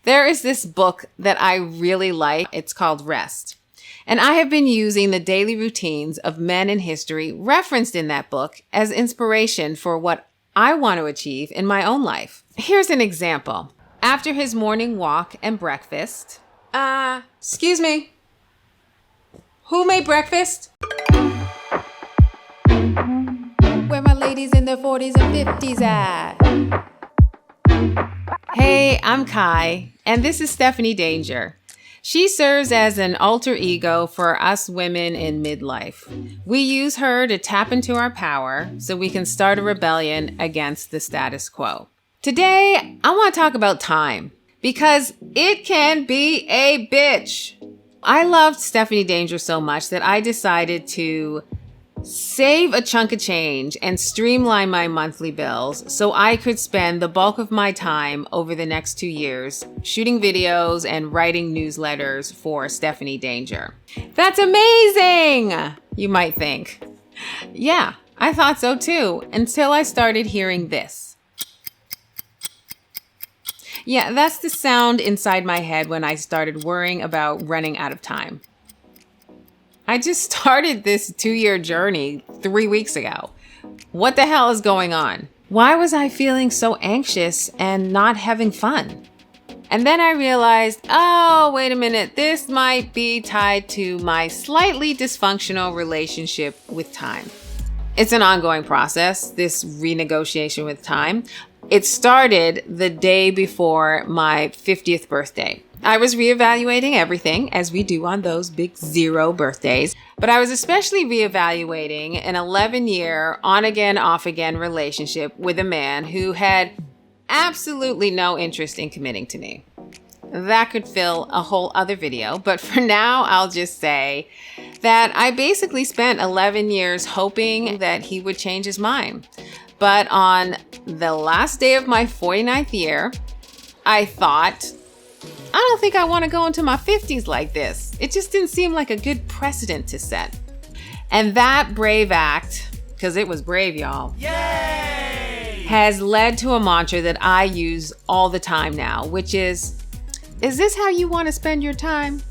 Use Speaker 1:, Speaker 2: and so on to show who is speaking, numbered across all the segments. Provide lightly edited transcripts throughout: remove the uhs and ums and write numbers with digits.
Speaker 1: There is this book that I really like. It's called Rest. And I have been using the daily routines of men in history referenced in that book as inspiration for what I want to achieve in my own life. Here's an example. After his morning walk and breakfast, excuse me, who made breakfast? Where my ladies in their 40s and 50s at? Hey, I'm Kai, and this is Stephanie Danger. She serves as an alter ego for us women in midlife. We use her to tap into our power so we can start a rebellion against the status quo. Today, I want to talk about time because it can be a bitch. I loved Stephanie Danger so much that I decided to save a chunk of change and streamline my monthly bills so I could spend the bulk of my time over the next 2 years shooting videos and writing newsletters for Stephanie Danger. That's amazing, you might think. Yeah, I thought so too, until I started hearing this. Yeah, that's the sound inside my head when I started worrying about running out of time. I just started this 2-year journey 3 weeks ago. What the hell is going on? Why was I feeling so anxious and not having fun? And then I realized, oh, wait a minute, this might be tied to my slightly dysfunctional relationship with time. It's an ongoing process, this renegotiation with time. It started the day before my 50th birthday. I was reevaluating everything, as we do on those big 0 birthdays, but I was especially reevaluating an 11-year on-again, off-again relationship with a man who had absolutely no interest in committing to me. That could fill a whole other video, but for now, I'll just say that I basically spent 11 years hoping that he would change his mind. But on the last day of my 49th year, I thought, I don't think I want to go into my 50s like this. It just didn't seem like a good precedent to set. And that brave act, because it was brave, y'all, yay! Has led to a mantra that I use all the time now, which is this how you want to spend your time?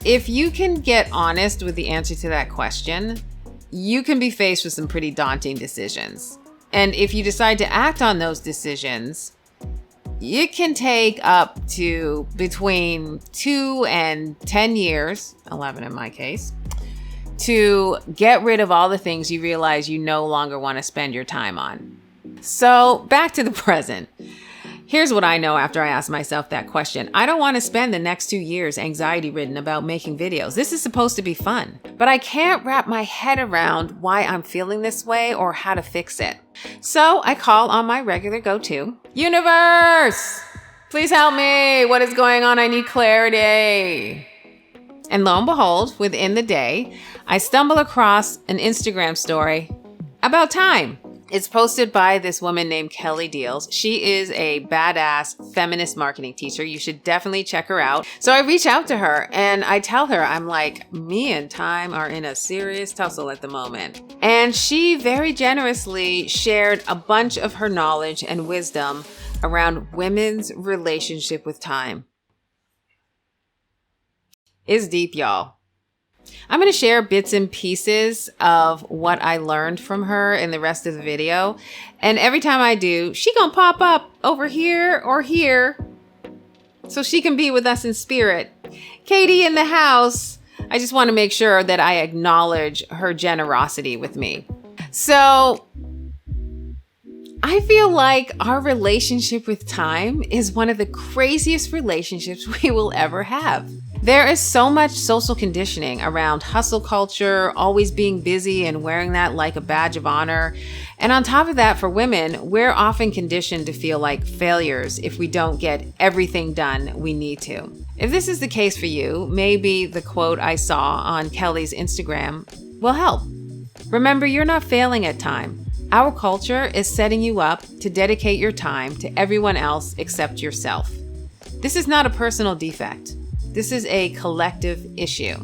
Speaker 1: If you can get honest with the answer to that question, you can be faced with some pretty daunting decisions. And if you decide to act on those decisions, it can take up to between 2 and 10 years, 11 in my case, to get rid of all the things you realize you no longer want to spend your time on. So back to the present. Here's what I know after I asked myself that question. I don't want to spend the next 2 years anxiety-ridden about making videos. This is supposed to be fun. But I can't wrap my head around why I'm feeling this way or how to fix it. So I call on my regular go-to, universe! Please help me. What is going on? I need clarity. And lo and behold, within the day, I stumble across an Instagram story about time. It's posted by this woman named Kelly Deals. She is a badass feminist marketing teacher. You should definitely check her out. So I reach out to her and I tell her, I'm like, me and time are in a serious tussle at the moment. And she very generously shared a bunch of her knowledge and wisdom around women's relationship with time. It's deep, y'all. I'm going to share bits and pieces of what I learned from her in the rest of the video. And every time I do, she going to pop up over here or here so she can be with us in spirit. Katie in the house. I just want to make sure that I acknowledge her generosity with me. So I feel like our relationship with time is one of the craziest relationships we will ever have. There is so much social conditioning around hustle culture, always being busy and wearing that like a badge of honor. And on top of that, for women, we're often conditioned to feel like failures if we don't get everything done we need to. If this is the case for you, maybe the quote I saw on Kelly's Instagram will help. Remember, you're not failing at time. Our culture is setting you up to dedicate your time to everyone else except yourself. This is not a personal defect. This is a collective issue.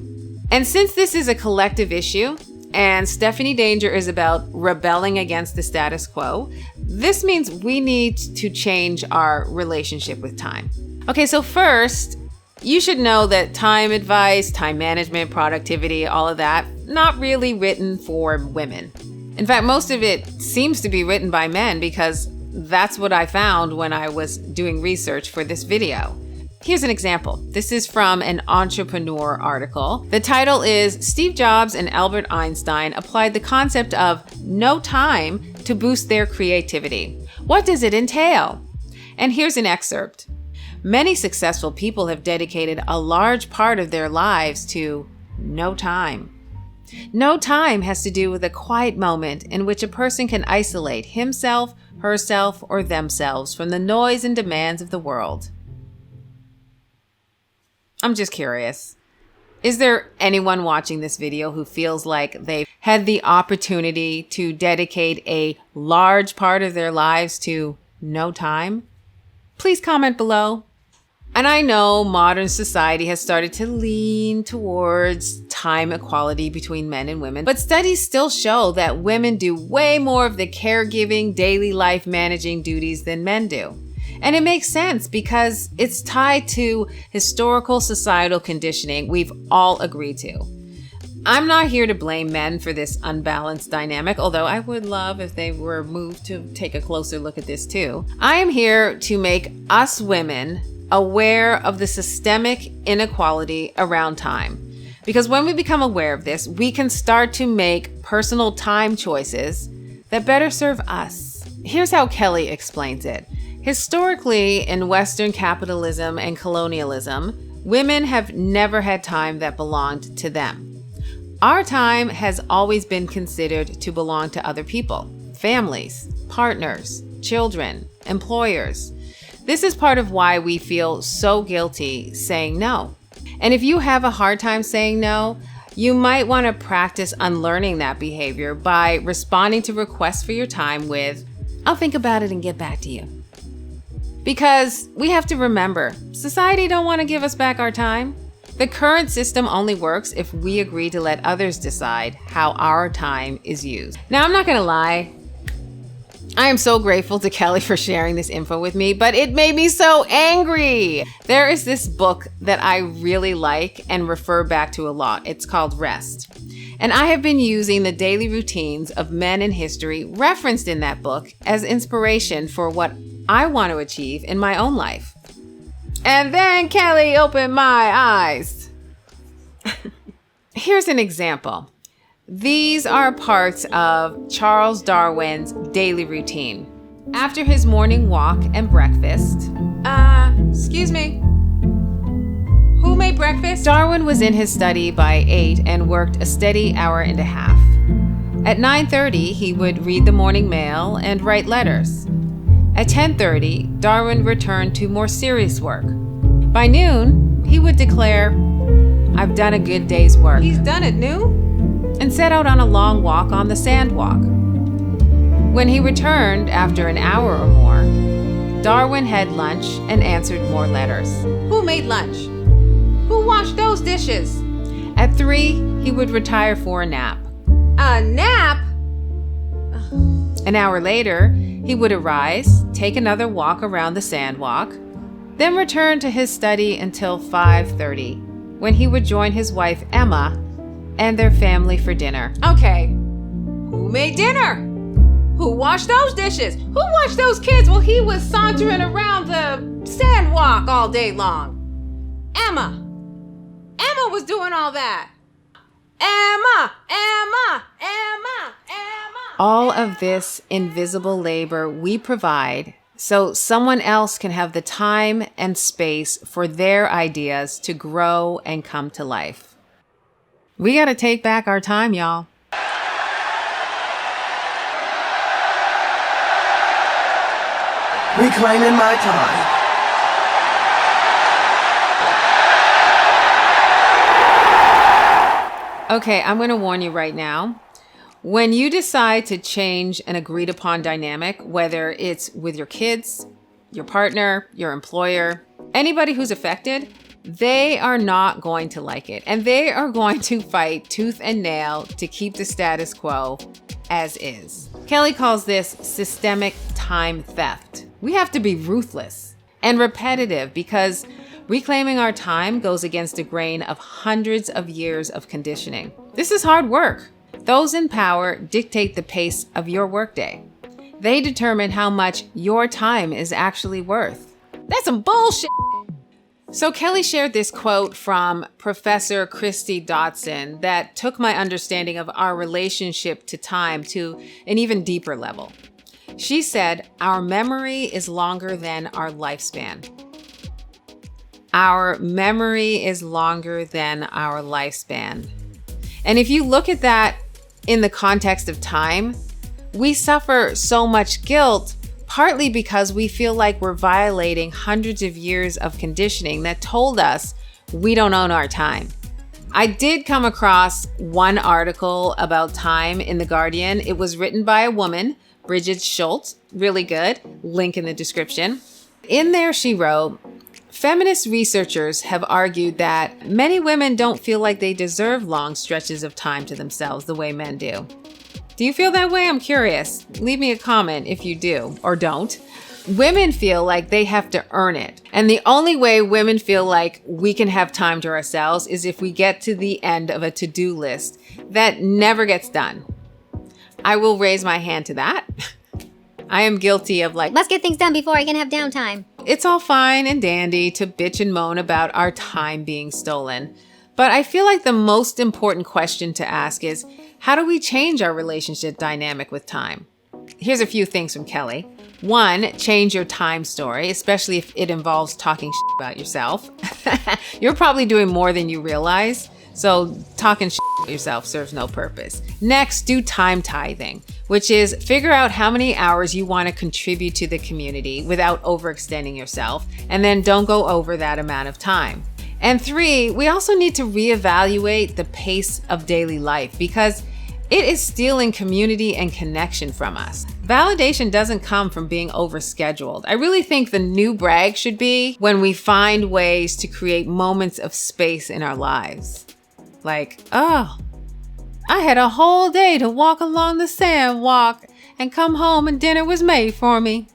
Speaker 1: And since this is a collective issue, and Stephanie Danger is about rebelling against the status quo, this means we need to change our relationship with time. Okay, so first, you should know that time advice, time management, productivity, all of that, not really written for women. In fact, most of it seems to be written by men because that's what I found when I was doing research for this video. Here's an example. This is from an Entrepreneur article. The title is Steve Jobs and Albert Einstein applied the concept of no time to boost their creativity. What does it entail? And here's an excerpt. Many successful people have dedicated a large part of their lives to no time. No time has to do with a quiet moment in which a person can isolate himself, herself, or themselves from the noise and demands of the world. I'm just curious. Is there anyone watching this video who feels like they've had the opportunity to dedicate a large part of their lives to no time? Please comment below. And I know modern society has started to lean towards time equality between men and women, but studies still show that women do way more of the caregiving, daily life managing duties than men do. And it makes sense because it's tied to historical societal conditioning we've all agreed to. I'm not here to blame men for this unbalanced dynamic, although I would love if they were moved to take a closer look at this too. I am here to make us women aware of the systemic inequality around time. Because when we become aware of this, we can start to make personal time choices that better serve us. Here's how Kelly explains it. Historically, in Western capitalism and colonialism, women have never had time that belonged to them. Our time has always been considered to belong to other people, families, partners, children, employers. This is part of why we feel so guilty saying no. And if you have a hard time saying no, you might want to practice unlearning that behavior by responding to requests for your time with, "I'll think about it and get back to you." Because we have to remember, society don't want to give us back our time. The current system only works if we agree to let others decide how our time is used. Now, I'm not going to lie. I am so grateful to Kelly for sharing this info with me, but it made me so angry. There is this book that I really like and refer back to a lot. It's called Rest. And I have been using the daily routines of men in history referenced in that book as inspiration for what I want to achieve in my own life. And then Kelly opened my eyes. Here's an example. These are parts of Charles Darwin's daily routine. After his morning walk and breakfast, excuse me, who made breakfast? Darwin was in his study by 8 and worked a steady hour and a half. At 9:30, he would read the morning mail and write letters. At 10:30, Darwin returned to more serious work. By noon, he would declare, "I've done a good day's work." He's done at noon? And set out on a long walk on the sand walk. When he returned after an hour or more, Darwin had lunch and answered more letters. Who made lunch? Who washed those dishes? At 3, he would retire for a nap. A nap? An hour later, he would arise, take another walk around the sandwalk, then return to his study until 5:30, when he would join his wife Emma and their family for dinner. Okay, who made dinner? Who washed those dishes? Who watched those kids while he was sauntering around the sandwalk all day long? Emma. Emma was doing all that. Emma. All of this invisible labor we provide so someone else can have the time and space for their ideas to grow and come to life. We got to take back our time, y'all.
Speaker 2: Reclaiming my time.
Speaker 1: Okay, I'm going to warn you right now. When you decide to change an agreed upon dynamic, whether it's with your kids, your partner, your employer, anybody who's affected, they are not going to like it. And they are going to fight tooth and nail to keep the status quo as is. Kelly calls this systemic time theft. We have to be ruthless. and repetitive because reclaiming our time goes against the grain of hundreds of years of conditioning. This is hard work. Those in power dictate the pace of your workday. They determine how much your time is actually worth. That's some bullshit. So Kelly shared this quote from Professor Christy Dodson that took my understanding of our relationship to time to an even deeper level. She said, "Our memory is longer than our lifespan." Our memory is longer than our lifespan. And if you look at that in the context of time, we suffer so much guilt partly because we feel like we're violating hundreds of years of conditioning that told us we don't own our time. I did come across one article about time in The Guardian. It was written by a woman, Bridget Schultz, really good, link in the description. In there she wrote, "Feminist researchers have argued that many women don't feel like they deserve long stretches of time to themselves the way men do." Do you feel that way? I'm curious. Leave me a comment if you do or don't. Women feel like they have to earn it. And the only way women feel like we can have time to ourselves is if we get to the end of a to-do list that never gets done. I will raise my hand to that. I am guilty of
Speaker 2: let's get things done before I can have downtime.
Speaker 1: It's all fine and dandy to bitch and moan about our time being stolen. But I feel like the most important question to ask is, how do we change our relationship dynamic with time? Here's a few things from Kelly. 1, change your time story, especially if it involves talking shit about yourself. You're probably doing more than you realize, so talking shit about yourself serves no purpose. Next, do time tithing, which is figure out how many hours you want to contribute to the community without overextending yourself, and then don't go over that amount of time. And 3, we also need to reevaluate the pace of daily life because it is stealing community and connection from us. Validation doesn't come from being overscheduled. I really think the new brag should be when we find ways to create moments of space in our lives. Like, oh, I had a whole day to walk along the sand walk and come home and dinner was made for me.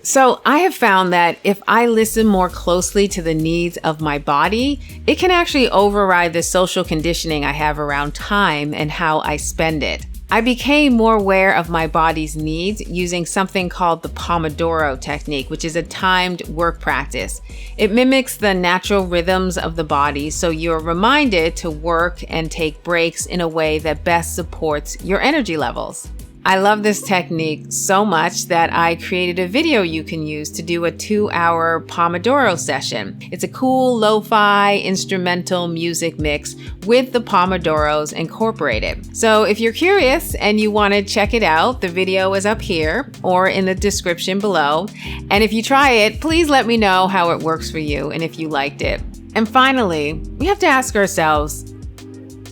Speaker 1: So I have found that if I listen more closely to the needs of my body, it can actually override the social conditioning I have around time and how I spend it. I became more aware of my body's needs using something called the Pomodoro technique, which is a timed work practice. It mimics the natural rhythms of the body, so you're reminded to work and take breaks in a way that best supports your energy levels. I love this technique so much that I created a video you can use to do a 2-hour Pomodoro session. It's a cool lo-fi instrumental music mix with the Pomodoros incorporated. So if you're curious and you want to check it out, the video is up here or in the description below. And if you try it, please let me know how it works for you and if you liked it. And finally, we have to ask ourselves,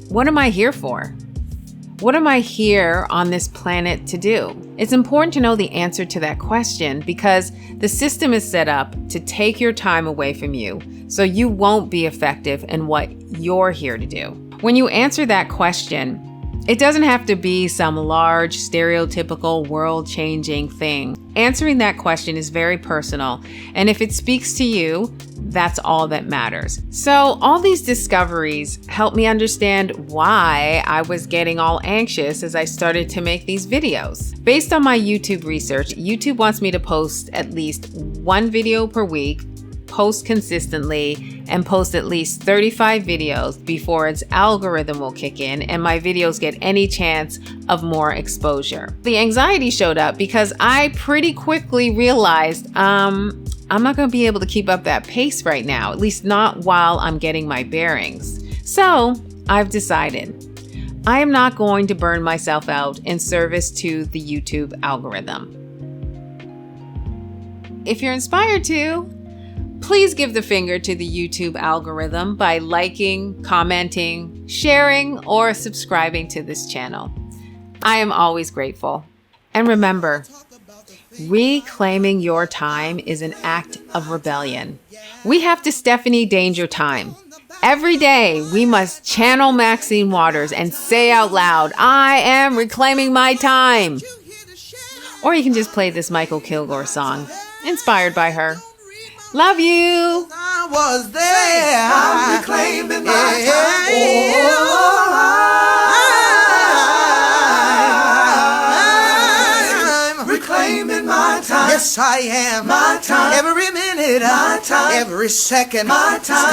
Speaker 1: what am I here for? What am I here on this planet to do? It's important to know the answer to that question because the system is set up to take your time away from you, so you won't be effective in what you're here to do. When you answer that question, it doesn't have to be some large, stereotypical, world-changing thing. Answering that question is very personal, and if it speaks to you, that's all that matters. So all these discoveries helped me understand why I was getting all anxious as I started to make these videos. Based on my YouTube research, YouTube wants me to post at least 1 video per week, post consistently, and post at least 35 videos before its algorithm will kick in and my videos get any chance of more exposure. The anxiety showed up because I pretty quickly realized I'm not going to be able to keep up that pace right now, at least not while I'm getting my bearings. So I've decided I am not going to burn myself out in service to the YouTube algorithm. If you're inspired to, please give the finger to the YouTube algorithm by liking, commenting, sharing, or subscribing to this channel. I am always grateful. And remember, reclaiming your time is an act of rebellion. We have to Stephanie Danger time. Every day, we must channel Maxine Waters and say out loud, I am reclaiming my time. Or you can just play this Michael Kilgore song. Inspired by her. Love you.
Speaker 3: I was there. I'm reclaiming my time. I'm reclaiming my time. Yes, I am. My time. Every minute. My time. Every second. My time. Stop